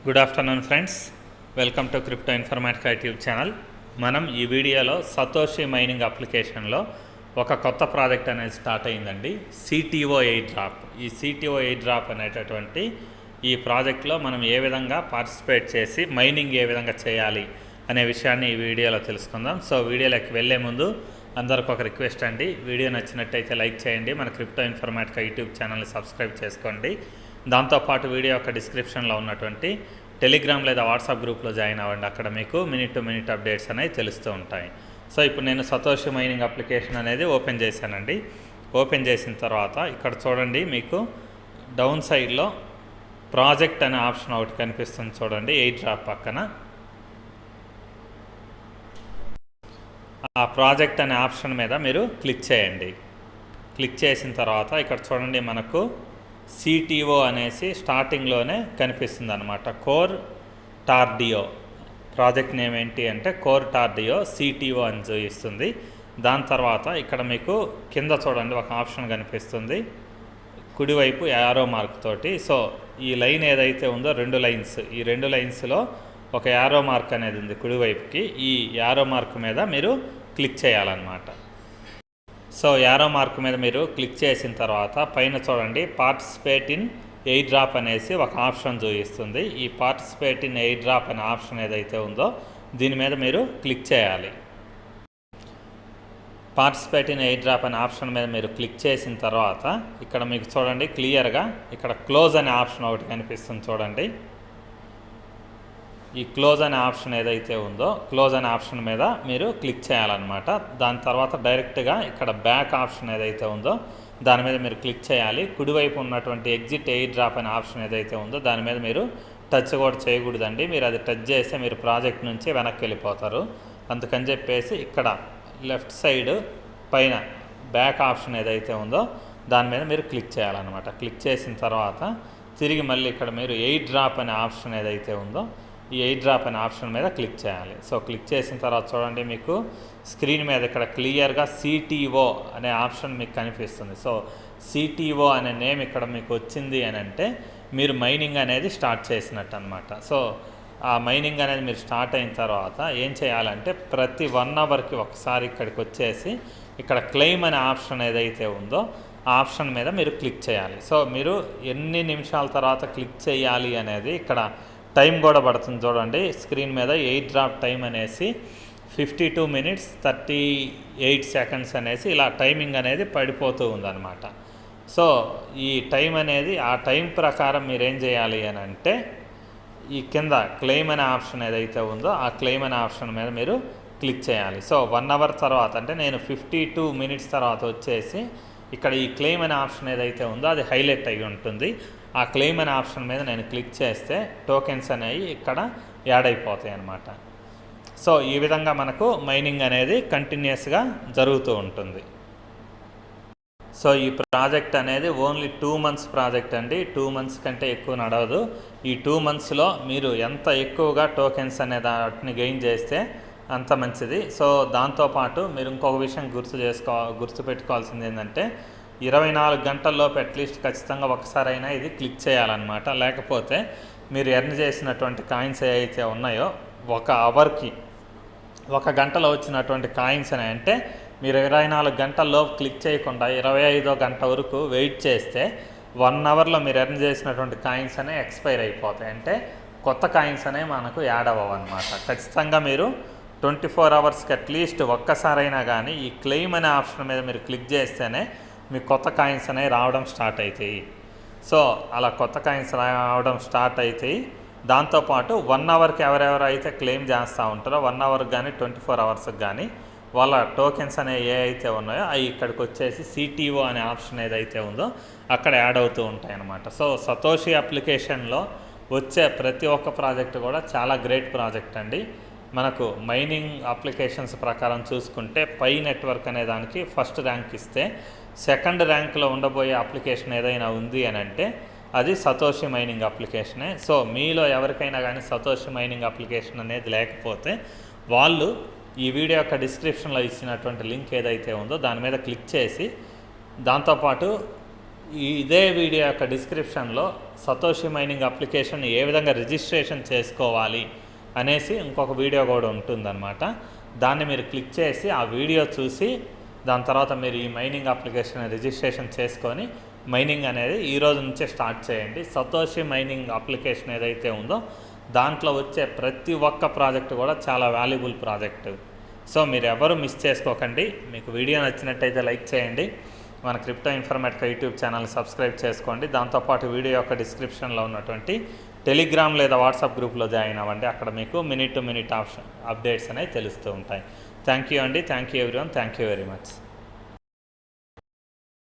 Good afternoon friends, welcome to crypto Informatica YouTube channel. మనం ఈ వీడియోలో సతోషి మైనింగ్ అప్లికేషన్లో ఒక కొత్త ప్రాజెక్ట్ అనేది స్టార్ట్ అయిందండి, సిటిఓ ఎయిర్ డ్రాప్. ఈ సిటిఓ ఎయిర్ డ్రాప్ అనేటటువంటి ఈ ప్రాజెక్ట్లో మనం ఏ విధంగా పార్టిసిపేట్ చేసి మైనింగ్ ఏ విధంగా చేయాలి అనే విషయాన్ని ఈ వీడియోలో తెలుసుకుందాం. సో వీడియోలోకి వెళ్ళే ముందు అందరికి ఒక రిక్వెస్ట్ అండి, వీడియో నచ్చినట్టయితే లైక్ చేయండి, మన క్రిప్టో ఇన్ఫర్మేటికా యూట్యూబ్ ఛానల్ని సబ్స్క్రైబ్ చేసుకోండి. దాంతోపాటు వీడియో యొక్క డిస్క్రిప్షన్లో ఉన్నటువంటి టెలిగ్రామ్ లేదా వాట్సాప్ గ్రూప్లో జాయిన్ అవ్వండి, అక్కడ మీకు మినిట్ టు మినిట్ అప్డేట్స్ అనేవి తెలుస్తూ ఉంటాయి. సో ఇప్పుడు నేను సతోషి మైనింగ్ అప్లికేషన్ అనేది ఓపెన్ చేశానండి. ఓపెన్ చేసిన తర్వాత ఇక్కడ చూడండి, మీకు డౌన్ సైడ్లో ప్రాజెక్ట్ అనే ఆప్షన్ ఒకటి కనిపిస్తుంది చూడండి, ఎయిర్ డ్రాప్ పక్కన. ఆ ప్రాజెక్ట్ అనే ఆప్షన్ మీద మీరు క్లిక్ చేయండి. క్లిక్ చేసిన తర్వాత ఇక్కడ చూడండి, మనకు సిటిఓ అనేసి స్టార్టింగ్లోనే కనిపిస్తుంది అనమాట. కోర్ టార్డియో ప్రాజెక్ట్ నేమ్ ఏంటి అంటే కోర్ టార్డియో సిటిఓ అని చూపిస్తుంది. దాని తర్వాత ఇక్కడ మీకు కింద చూడండి ఒక ఆప్షన్ కనిపిస్తుంది కుడివైపు యారో మార్క్ తోటి. సో ఈ లైన్ ఏదైతే ఉందో రెండు లైన్స్, ఈ రెండు లైన్స్లో ఒక యారో మార్క్ అనేది ఉంది కుడివైపుకి. ఈ యారో మార్క్ మీద మీరు క్లిక్ చేయాలన్నమాట. సో యారో మార్క్ మీద మీరు క్లిక్ చేసిన తర్వాత పైన చూడండి పార్టిసిపేట్ ఇన్ ఎయిర్ డ్రాప్ అనేసి ఒక ఆప్షన్ చూపిస్తుంది. ఈ పార్టిసిపేట్ ఇన్ ఎయిర్ డ్రాప్ అనే ఆప్షన్ ఏదైతే ఉందో దీని మీద మీరు క్లిక్ చేయాలి. పార్టిసిపేట్ ఇన్ ఎయిర్ డ్రాప్ అనే ఆప్షన్ మీద మీరు క్లిక్ చేసిన తర్వాత ఇక్కడ మీకు చూడండి క్లియర్గా ఇక్కడ క్లోజ్ అనే ఆప్షన్ ఒకటి కనిపిస్తుంది చూడండి. ఈ క్లోజ్ అనే ఆప్షన్ ఏదైతే ఉందో క్లోజ్ అనే ఆప్షన్ మీద మీరు క్లిక్ చేయాలన్నమాట. దాని తర్వాత డైరెక్ట్గా ఇక్కడ బ్యాక్ ఆప్షన్ ఏదైతే ఉందో దాని మీద మీరు క్లిక్ చేయాలి. కుడివైపు ఉన్నటువంటి ఎగ్జిట్ ఎయిర్ డ్రాప్ అనే ఆప్షన్ ఏదైతే ఉందో దాని మీద మీరు టచ్ కూడా చేయకూడదండి. మీరు అది టచ్ చేస్తే మీరు ప్రాజెక్ట్ నుంచి వెనక్కి వెళ్ళిపోతారు. అందుకని చెప్పేసి ఇక్కడ లెఫ్ట్ సైడ్ పైన బ్యాక్ ఆప్షన్ ఏదైతే ఉందో దాని మీద మీరు క్లిక్ చేయాలన్నమాట. క్లిక్ చేసిన తర్వాత తిరిగి మళ్ళీ ఇక్కడ మీరు ఎయిర్ డ్రాప్ అనే ఆప్షన్ ఏదైతే ఉందో ఈ ఎయిర్ డ్రాప్ అనే ఆప్షన్ మీద క్లిక్ చేయాలి. సో క్లిక్ చేసిన తర్వాత చూడండి, మీకు స్క్రీన్ మీద ఇక్కడ క్లియర్గా సిటిఓ అనే ఆప్షన్ మీకు కనిపిస్తుంది. సో సిటిఓ అనే నేమ్ ఇక్కడ మీకు వచ్చింది అని అంటే మీరు మైనింగ్ అనేది స్టార్ట్ చేసినట్టు అనమాట. సో ఆ మైనింగ్ అనేది మీరు స్టార్ట్ అయిన తర్వాత ఏం చేయాలంటే ప్రతి 1 అవర్కి ఒకసారి ఇక్కడికి వచ్చేసి ఇక్కడ క్లెయిమ్ అనే ఆప్షన్ ఏదైతే ఉందో ఆ ఆప్షన్ మీద మీరు క్లిక్ చేయాలి. సో మీరు ఎన్ని నిమిషాల తర్వాత క్లిక్ చేయాలి అనేది ఇక్కడ టైం కూడా పడుతుంది చూడండి స్క్రీన్ మీద. ఎయిర్ డ్రాప్ టైం అనేసి 52 minutes 38 seconds అనేసి ఇలా టైమింగ్ అనేది పడిపోతూ ఉందన్నమాట. సో ఈ టైం అనేది ఆ టైం ప్రకారం మీరు ఏం చేయాలి అని అంటే ఈ కింద క్లెయిమ్ అనే ఆప్షన్ ఏదైతే ఉందో ఆ క్లెయిమ్ అనే ఆప్షన్ మీద మీరు క్లిక్ చేయాలి. సో 1 అవర్ తర్వాత అంటే నేను 52 minutes తర్వాత వచ్చేసి ఇక్కడ ఈ క్లెయిమ్ అనే ఆప్షన్ ఏదైతే ఉందో అది హైలైట్ అయ్యి ఉంటుంది. ఆ క్లెయిమ్ అనే ఆప్షన్ మీద నేను క్లిక్ చేస్తే టోకెన్స్ అనేవి ఇక్కడ యాడ్ అయిపోతాయి అన్నమాట. సో ఈ విధంగా మనకు మైనింగ్ అనేది కంటిన్యూస్గా జరుగుతూ ఉంటుంది. సో ఈ ప్రాజెక్ట్ అనేది ఓన్లీ 2 months ప్రాజెక్ట్ అండి. 2 months కంటే ఎక్కువ నడవదు. ఈ 2 monthsలో మీరు ఎంత ఎక్కువగా టోకెన్స్ అనే వాటిని గెయిన్ చేస్తే అంత మంచిది. సో దాంతోపాటు మీరు ఇంకొక విషయం గుర్తుపెట్టుకోవాల్సింది ఏంటంటే 24 గంటల్లోపు అట్లీస్ట్ ఖచ్చితంగా ఒకసారైనా ఇది క్లిక్ చేయాలన్నమాట. లేకపోతే మీరు ఎర్న్ చేసినటువంటి కాయిన్స్ ఏవైతే ఉన్నాయో 1 అవర్కి 1 గంటలో వచ్చినటువంటి కాయిన్స్ అని అంటే మీరు 24 గంటల్లోపు క్లిక్ చేయకుండా 25వ గంట వరకు వెయిట్ చేస్తే 1 అవర్లో మీరు ఎర్న్ చేసినటువంటి కాయిన్స్ అనేవి ఎక్స్పైర్ అయిపోతాయి. అంటే కొత్త కాయిన్స్ అనేవి మనకు యాడ్ అవ్వవు అనమాట. ఖచ్చితంగా మీరు 24 hours అట్లీస్ట్ ఒక్కసారైనా కానీ ఈ క్లెయిమ్ అనే ఆప్షన్ మీద మీరు క్లిక్ చేస్తేనే మీకు కొత్త కాయిన్స్ అనేవి రావడం స్టార్ట్ అవుతాయి. సో అలా కొత్త కాయిన్స్ రావడం స్టార్ట్ అవుతాయి. దాంతోపాటు 1 అవర్కి ఎవరెవరు అయితే క్లెయిమ్ చేస్తూ ఉంటారో 1 అవర్కి కానీ 24 hours కానీ వాళ్ళ టోకెన్స్ అనేవి ఏ అయితే ఉన్నాయో అవి ఇక్కడికి వచ్చేసి సిటిఓ అనే ఆప్షన్ ఏదైతే ఉందో అక్కడ యాడ్ అవుతూ ఉంటాయి అన్నమాట. సో సతోషి అప్లికేషన్లో వచ్చే ప్రతి ఒక్క ప్రాజెక్ట్ కూడా చాలా గ్రేట్ ప్రాజెక్ట్ అండి. మనకు మైనింగ్ అప్లికేషన్స్ ప్రకారం చూసుకుంటే పై నెట్వర్క్ అనే దానికి ఫస్ట్ ర్యాంక్ ఇస్తే సెకండ్ ర్యాంక్లో ఉండబోయే అప్లికేషన్ ఏదైనా ఉంది అని అంటే అది సతోషి మైనింగ్ అప్లికేషనే. సో మీలో ఎవరికైనా కానీ సతోషి మైనింగ్ అప్లికేషన్ అనేది లేకపోతే వాళ్ళు ఈ వీడియో యొక్క డిస్క్రిప్షన్లో ఇచ్చినటువంటి లింక్ ఏదైతే ఉందో దాని మీద క్లిక్ చేసి దాంతోపాటు ఇదే వీడియో యొక్క డిస్క్రిప్షన్లో సతోషి మైనింగ్ అప్లికేషన్ ఏ విధంగా రిజిస్ట్రేషన్ చేసుకోవాలి అనేసి ఇంకొక వీడియో కూడా ఉంటుందన్నమాట. దాన్ని మీరు క్లిక్ చేసి ఆ వీడియో చూసి దాని తర్వాత మీరు ఈ మైనింగ్ అప్లికేషన్ రిజిస్ట్రేషన్ చేసుకొని మైనింగ్ అనేది ఈ రోజు నుంచే స్టార్ట్ చేయండి. సతోషి మైనింగ్ అప్లికేషన్ ఏదైతే ఉందో దాంట్లో వచ్చే ప్రతి ఒక్క ప్రాజెక్ట్ కూడా చాలా వాల్యుబుల్ ప్రాజెక్ట్. సో మీరు ఎవరు మిస్ చేసుకోకండి. మీకు వీడియో నచ్చినట్టయితే లైక్ చేయండి. మన crypto Informatica YouTube channel subscribe చేసుకోండి. దాంతోపాటు వీడియో యొక్క డిస్క్రిప్షన్లో ఉన్నటువంటి టెలిగ్రామ్ లేదా వాట్సాప్ గ్రూప్లో జాయిన్ అవ్వండి. అక్కడ మీకు మినిట్ టు మినిట్ అప్డేట్స్ అనేవి తెలుస్తూ ఉంటాయి. థ్యాంక్ యూ అండి. Thank you everyone. Thank you very much.